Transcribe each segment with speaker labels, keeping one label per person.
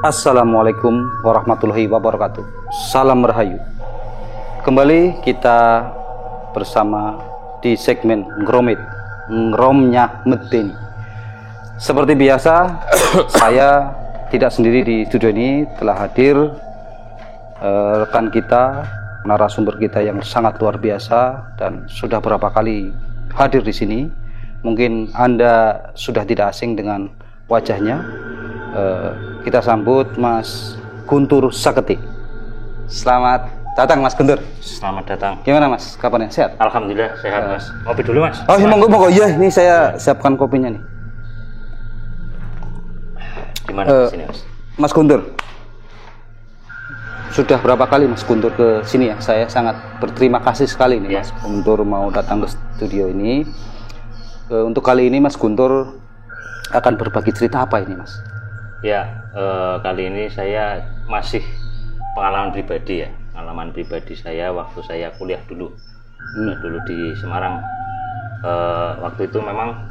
Speaker 1: Assalamualaikum warahmatullahi wabarakatuh. Salam Rahayu. Kembali kita bersama di segmen Ngromnya Medeni. Seperti biasa, saya tidak sendiri di studio ini, telah hadir rekan kita, narasumber kita yang sangat luar biasa dan sudah berapa kali hadir di sini. Mungkin Anda sudah tidak asing dengan wajahnya. Kita sambut Mas Guntur Saketi. Selamat datang Mas Guntur.
Speaker 2: Selamat datang.
Speaker 1: Gimana Mas? Kabarnya sehat?
Speaker 2: Alhamdulillah sehat Mas. Kopi dulu Mas.
Speaker 1: Oh iya, monggo. Iya, ini saya siapkan kopinya nih.
Speaker 2: Gimana di sini Mas?
Speaker 1: Mas Guntur, sudah berapa kali Mas Guntur ke sini ya? Saya sangat berterima kasih sekali nih Mas Guntur mau datang ke studio ini. Untuk kali ini Mas Guntur akan berbagi cerita apa ini Mas?
Speaker 2: Ya, kali ini saya masih pengalaman pribadi ya. Pengalaman pribadi saya waktu saya kuliah dulu. Dulu di Semarang. Waktu itu memang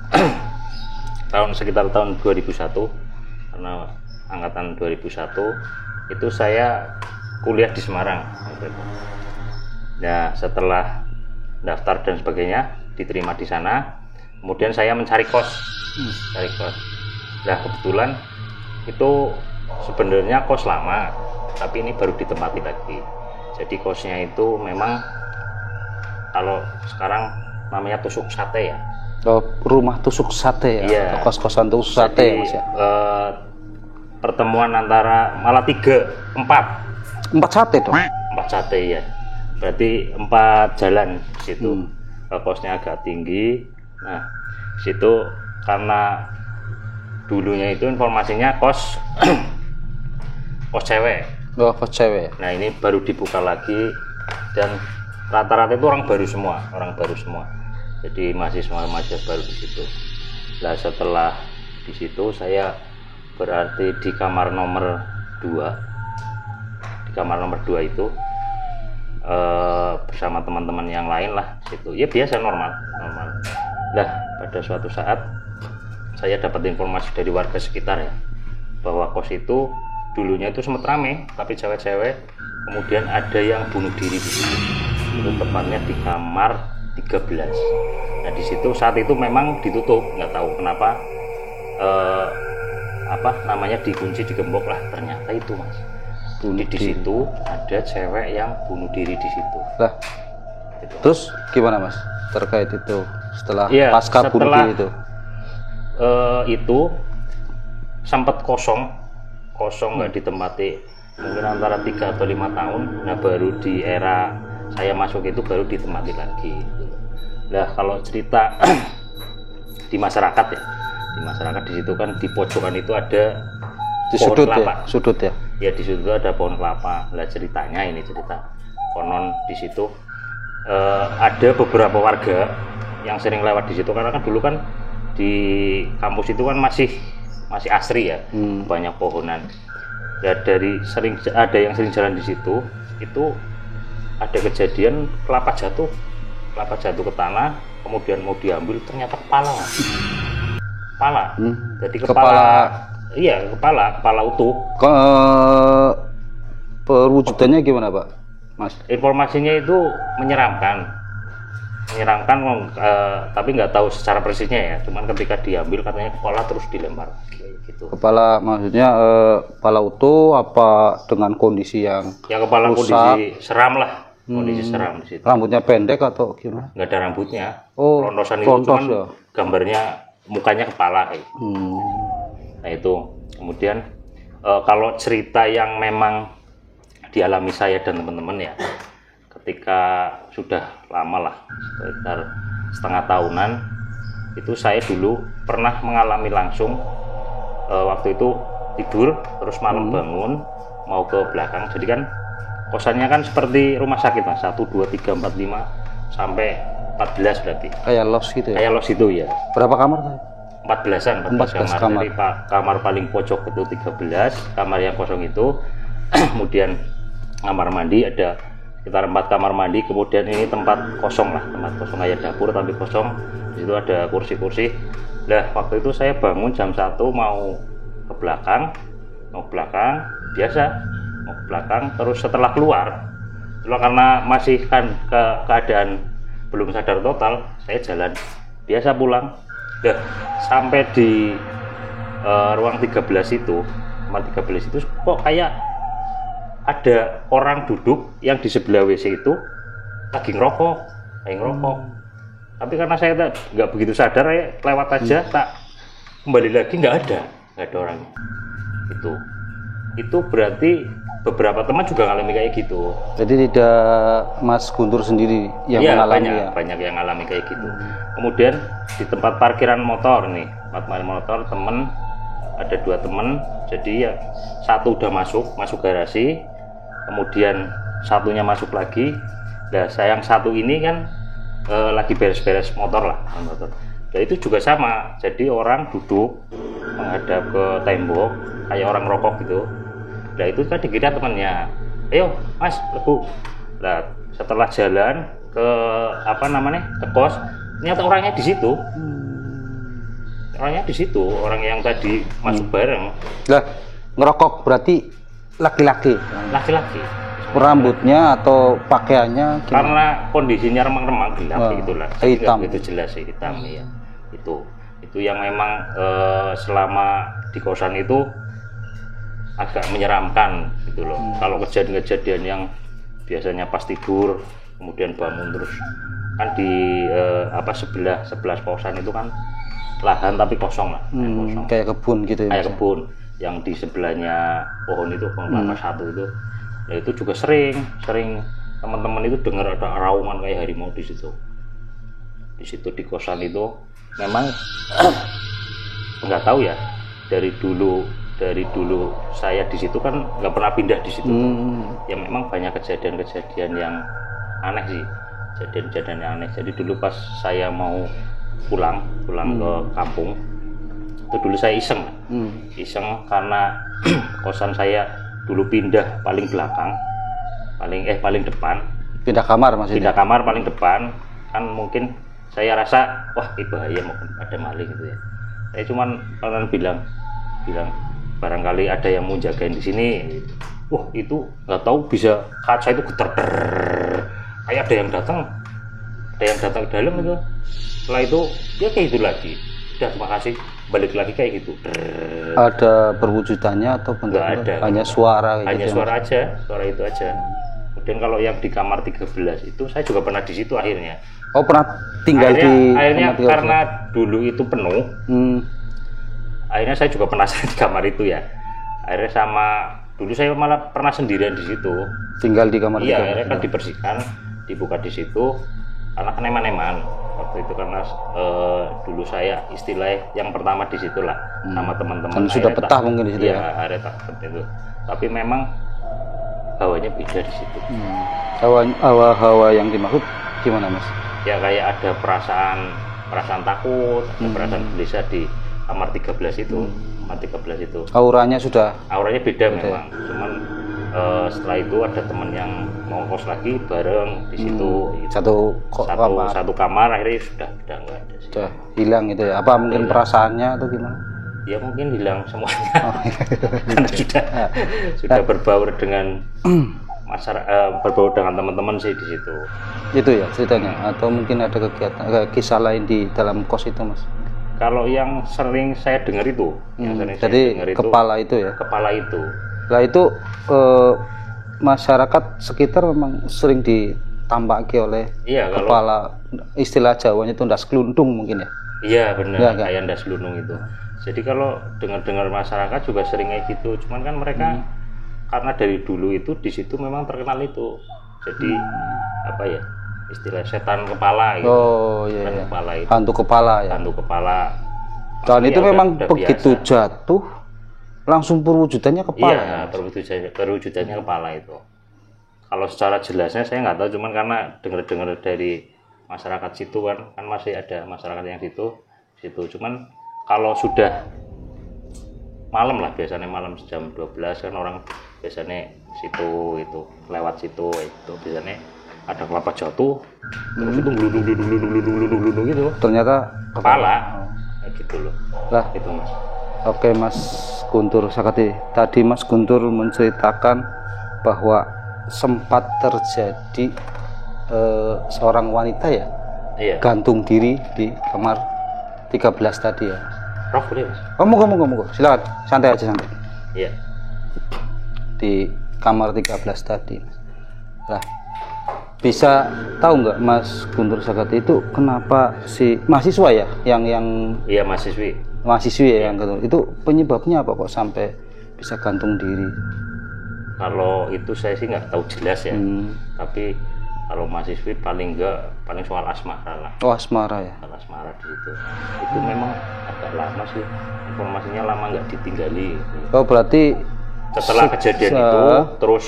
Speaker 2: sekitar tahun 2001, karena angkatan 2001 itu saya kuliah di Semarang. Nah, setelah daftar dan sebagainya diterima di sana, kemudian saya mencari kos. Nah, kebetulan itu sebenarnya kos lama, tapi ini baru ditempati lagi. Jadi kosnya itu memang kalau sekarang namanya tusuk sate ya.
Speaker 1: Oh, rumah tusuk sate ya?
Speaker 2: Iya.
Speaker 1: Kos-kosan tusuk sate ya Mas ya?
Speaker 2: Pertemuan antara malah 4
Speaker 1: sate dong?
Speaker 2: 4 sate ya. Berarti 4 jalan di situ. Kosnya agak tinggi. Nah, situ karena dulunya itu informasinya kos kos cewek.
Speaker 1: Oh, kos cewek.
Speaker 2: Nah, ini baru dibuka lagi dan rata-rata itu orang baru semua. Jadi mahasiswa baru di situ. Nah, setelah di situ saya berarti di kamar nomor 2. Di kamar nomor 2 itu bersama teman-teman yang lain lah situ. Ya biasa normal. Nah, pada suatu saat saya dapat informasi dari warga sekitar ya, bahwa kos itu dulunya itu sempat rame, tapi cewek-cewek kemudian ada yang bunuh diri di situ. Itu tepatnya di kamar 13. Nah, di situ saat itu memang ditutup, nggak tahu kenapa dikunci, digembok lah, ternyata itu Mas. Di situ ada cewek yang bunuh diri di situ. Lah. Gitu.
Speaker 1: Terus gimana Mas terkait itu setelah pasca bunuh diri itu?
Speaker 2: Itu sempat kosong nggak ditempati mungkin antara 3 atau 5 tahun. Nah, baru di era saya masuk itu baru ditempati lagi. Nah, kalau cerita di masyarakat di situ kan di pojokan itu ada
Speaker 1: di
Speaker 2: pohon
Speaker 1: sudut
Speaker 2: kelapa.
Speaker 1: Sudut ya.
Speaker 2: Ya, di situ ada pohon kelapa. Nah, ceritanya ini cerita konon di situ ada beberapa warga yang sering lewat di situ, karena kan dulu kan di kampus itu kan masih asri ya, banyak pohonan. Ya, ada yang sering jalan di situ, itu ada kejadian kelapa jatuh ke tanah, kemudian mau diambil, ternyata kepala. Jadi kepala utuh.
Speaker 1: Perwujudannya gimana Pak Mas?
Speaker 2: Informasinya itu menyeramkan, tapi nggak tahu secara persisnya ya. Cuman ketika diambil katanya kepala terus dilempar gitu.
Speaker 1: Kepala maksudnya kepala utuh apa dengan kondisi yang
Speaker 2: kepala rusak? Kondisi seram lah, kondisi seram di situ.
Speaker 1: Rambutnya pendek atau gimana?
Speaker 2: Nggak ada rambutnya.
Speaker 1: Oh,
Speaker 2: rontosan itu cuman ya? Gambarnya mukanya kepala kayak. Nah, itu kemudian kalau cerita yang memang dialami saya dan teman-teman ya, ketika sudah lama lah, sekitar setengah tahunan, itu saya dulu pernah mengalami langsung. Waktu itu tidur terus malam bangun mau ke belakang, jadi kan kosannya kan seperti rumah sakit Mas, 1, 2, 3, 4, 5 sampai 14 berarti
Speaker 1: kayak los gitu ya?
Speaker 2: Kayak los itu ya.
Speaker 1: Berapa kamar?
Speaker 2: 14 kamar. Jadi kamar paling pojok itu 13, kamar yang kosong itu kemudian kamar mandi ada sekitar 4 kamar mandi, kemudian ini tempat kosong kayak dapur tapi kosong. Di situ ada kursi-kursi. Nah, waktu itu saya bangun jam 1 mau ke belakang biasa, mau ke belakang, terus setelah keluar karena masih kan keadaan belum sadar total, saya jalan biasa pulang. Nah, sampai di ruang 13 itu, kamar 13 itu kok kayak ada orang duduk yang di sebelah WC itu lagi ngerokok. Tapi karena saya nggak begitu sadar, ya lewat aja, tak kembali lagi nggak ada orangnya. Itu berarti beberapa teman juga ngalami kayak gitu.
Speaker 1: Jadi tidak Mas Guntur sendiri yang
Speaker 2: Iya,
Speaker 1: mengalami
Speaker 2: banyak yang ngalami kayak gitu. Kemudian di tempat parkiran motor nih, temen ada 2 temen, jadi ya satu udah masuk garasi, kemudian satunya masuk lagi. Nah, sayang satu ini kan lagi beres-beres motor. Nah, itu juga sama, jadi orang duduk menghadap ke tembok kayak orang rokok gitu. Nah, itu kan dikira temannya, ayo mas lebu. Nah, setelah jalan ke ke kos, ternyata orangnya di situ, orang yang tadi masuk bareng.
Speaker 1: Lah, ngerokok berarti laki-laki. Rambutnya atau pakaiannya gimana?
Speaker 2: Karena kondisinya remang-remang gelap gitulah.
Speaker 1: Hitam.
Speaker 2: Itu jelas sih hitam ya. Itu yang memang selama di kosan itu agak menyeramkan gitu loh. Kalau kejadian-kejadian yang biasanya pas tidur kemudian bangun terus kan di sebelah kosan itu kan lahan tapi kosong lah, kosong.
Speaker 1: Kayak kebun gitu ya.
Speaker 2: Kayak kebun yang di sebelahnya pohon itu, pohon kelapa satu itu. Nah, itu juga sering teman-teman itu dengar ada raungan kayak harimau di situ. Di situ di kosan itu memang nggak tahu ya, dari dulu saya di situ kan nggak pernah pindah di situ. Ya memang banyak kejadian-kejadian yang aneh sih, kejadian-kejadian yang aneh. Jadi dulu pas saya mau pulang ke kampung itu dulu saya iseng karena kosan saya dulu pindah paling belakang, paling depan.
Speaker 1: Pindah kamar maksudnya?
Speaker 2: Pindah kamar paling depan, kan mungkin saya rasa wah ini bahaya, mungkin ada maling gitu ya. Saya cuman bilang barangkali ada yang mau jagain di sini. Wah, itu nggak tahu bisa kaca itu getar, kayak ada yang datang ke dalam itu. Setelah itu ya kayak itu lagi. Udah, terima kasih, balik lagi kayak gitu.
Speaker 1: Ada perwujudannya atau bentuknya?
Speaker 2: Ada.
Speaker 1: Hanya suara
Speaker 2: Hanya suara itu aja. Kemudian kalau yang di kamar 13 itu saya juga pernah di situ akhirnya.
Speaker 1: Oh, pernah tinggal
Speaker 2: akhirnya karena dulu itu penuh. Akhirnya saya juga penasaran di kamar itu ya. Akhirnya dulu saya malah pernah sendirian di situ.
Speaker 1: Tinggal di kamar 13.
Speaker 2: Iya, akhirnya kan dibersihkan, dibuka di situ. Karena kan eman-eman waktu itu, karena dulu saya istilahnya yang pertama di situ lah sama teman-teman.
Speaker 1: Dan sudah betah mungkin di situ ya.
Speaker 2: Iya, akhirnya tak itu. Tapi memang hawanya beda di situ.
Speaker 1: Hawa yang dimaksud gimana, Mas?
Speaker 2: Ya kayak ada perasaan takut, ada perasaan gelisah di kamar 13 itu. Kamar 13 itu. Auranya beda memang. Cuman setelah itu ada teman yang mau kos lagi bareng di situ.
Speaker 1: Satu
Speaker 2: kamar akhirnya sudah enggak ada sih.
Speaker 1: Sudah hilang itu ya. Apa mungkin perasaannya atau gimana?
Speaker 2: Ya mungkin hilang semuanya. Karena sudah berbaur dengan masyarakat, berbaur dengan teman-teman sih di situ.
Speaker 1: Itu ya ceritanya, atau mungkin ada kisah lain di dalam kos itu, Mas?
Speaker 2: Kalau yang sering saya dengar itu,
Speaker 1: jadi kepala itu ya.
Speaker 2: Kepala itu.
Speaker 1: Lah itu masyarakat sekitar memang sering ditampaki oleh kepala, istilah Jawanya itu ndas keluntung mungkin ya.
Speaker 2: Iya benar, kayak ndas keluntung itu. Jadi kalau dengar masyarakat juga sering kayak gitu. Cuman kan mereka karena dari dulu itu di situ memang terkenal itu. Jadi apa ya? Istilah setan kepala gitu.
Speaker 1: Oh iya.
Speaker 2: Kepala itu.
Speaker 1: Hantu kepala ya.
Speaker 2: Hantu kepala.
Speaker 1: Dan itu memang begitu jatuh langsung perwujudannya kepala.
Speaker 2: Iya, perwujudannya kepala itu. Kalau secara jelasnya saya nggak tahu, cuman karena dengar dari masyarakat situ kan masih ada masyarakat yang situ. Cuman kalau sudah malam lah, biasanya malam jam 12 kan orang biasanya situ itu lewat situ itu biasanya ada kelapa jatuh terus itu gludung gitu
Speaker 1: Ternyata
Speaker 2: kepala kayak gitu loh
Speaker 1: lah.
Speaker 2: itu Mas.
Speaker 1: Oke Mas Guntur Saketi, tadi Mas Guntur menceritakan bahwa sempat terjadi seorang wanita ya
Speaker 2: Iya.
Speaker 1: gantung diri di kamar 13 tadi ya.
Speaker 2: Prof boleh Mas?
Speaker 1: Ngomong, silakan, santai aja santai.
Speaker 2: Iya.
Speaker 1: Di kamar 13 tadi. Lah, bisa tahu nggak Mas Guntur Saketi itu kenapa si mahasiswa ya yang
Speaker 2: Iya mahasiswi
Speaker 1: ya yang gantung? Itu penyebabnya apa kok sampai bisa gantung diri?
Speaker 2: kalau itu saya sih nggak tahu jelas ya tapi kalau mahasiswi paling soal asmara lah.
Speaker 1: Oh, asmara ya.
Speaker 2: Soal asmara di situ itu memang agak lama sih informasinya lama nggak ditinggali
Speaker 1: Oh, berarti
Speaker 2: setelah kejadian itu terus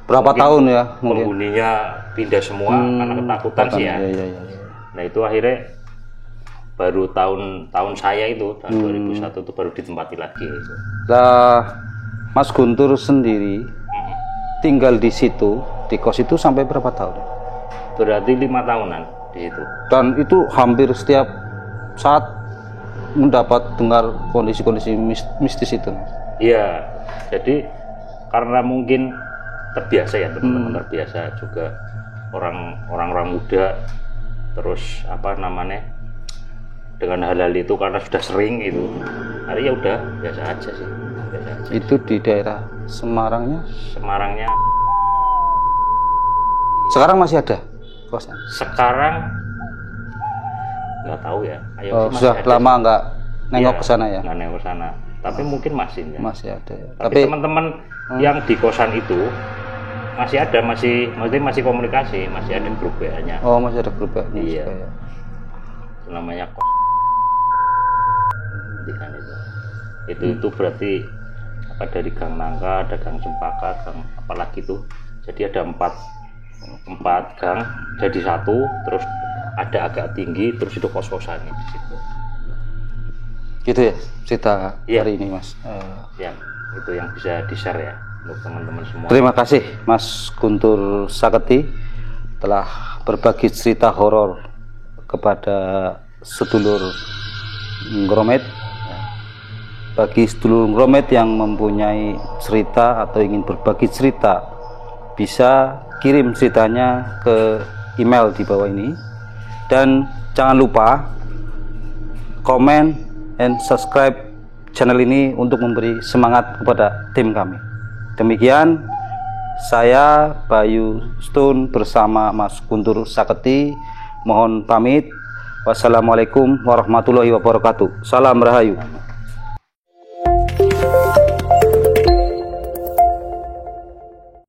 Speaker 1: berapa tahun ya mungkin?
Speaker 2: Penghuninya pindah semua karena ketakutan sih ya.
Speaker 1: Iya.
Speaker 2: Nah itu akhirnya baru tahun saya itu tahun 2001 itu baru ditempati lagi gitu.
Speaker 1: Lah, Mas Guntur sendiri tinggal di situ di kos itu sampai berapa tahun?
Speaker 2: Berarti 5 tahunan di situ.
Speaker 1: Dan itu hampir setiap saat mendapat dengar kondisi-kondisi mistis itu.
Speaker 2: Iya, jadi karena mungkin terbiasa ya teman-teman terbiasa juga orang-orang muda terus apa namanya dengan hal-hal itu karena sudah sering itu hari ya udah biasa aja sih biasa aja.
Speaker 1: Itu di daerah Semarangnya sekarang masih ada kosnya?
Speaker 2: Sekarang nggak tahu ya.
Speaker 1: Sudah lama nggak nengok ke sana ya?
Speaker 2: Nggak nengok ke sana tapi mungkin masih ya.
Speaker 1: Masih ada ya.
Speaker 2: Tapi teman-teman yang di kosan itu masih ada masih komunikasi masih ada grup WA-nya.
Speaker 1: Oh, masih ada grup WA-nya.
Speaker 2: Iya.
Speaker 1: Ya.
Speaker 2: Namanya kos itu berarti apa dari Gang Nangka ada Gang Cempaka gang apalagi tuh jadi ada empat gang jadi satu terus ada agak tinggi terus itu kos-kosannya di situ
Speaker 1: Gitu ya cerita hari ini Mas.
Speaker 2: Ya itu yang bisa di-share ya untuk teman-teman semua.
Speaker 1: Terima kasih Mas Guntur Saketi telah berbagi cerita horor kepada sedulur Ngromet. Bagi sedulur Ngromet yang mempunyai cerita atau ingin berbagi cerita, bisa kirim ceritanya ke email di bawah ini. Dan jangan lupa komen dan subscribe channel ini untuk memberi semangat kepada tim kami. Demikian saya Bayu Stone bersama Mas Guntur Saketi mohon pamit. Wassalamualaikum warahmatullahi wabarakatuh. Salam Rahayu.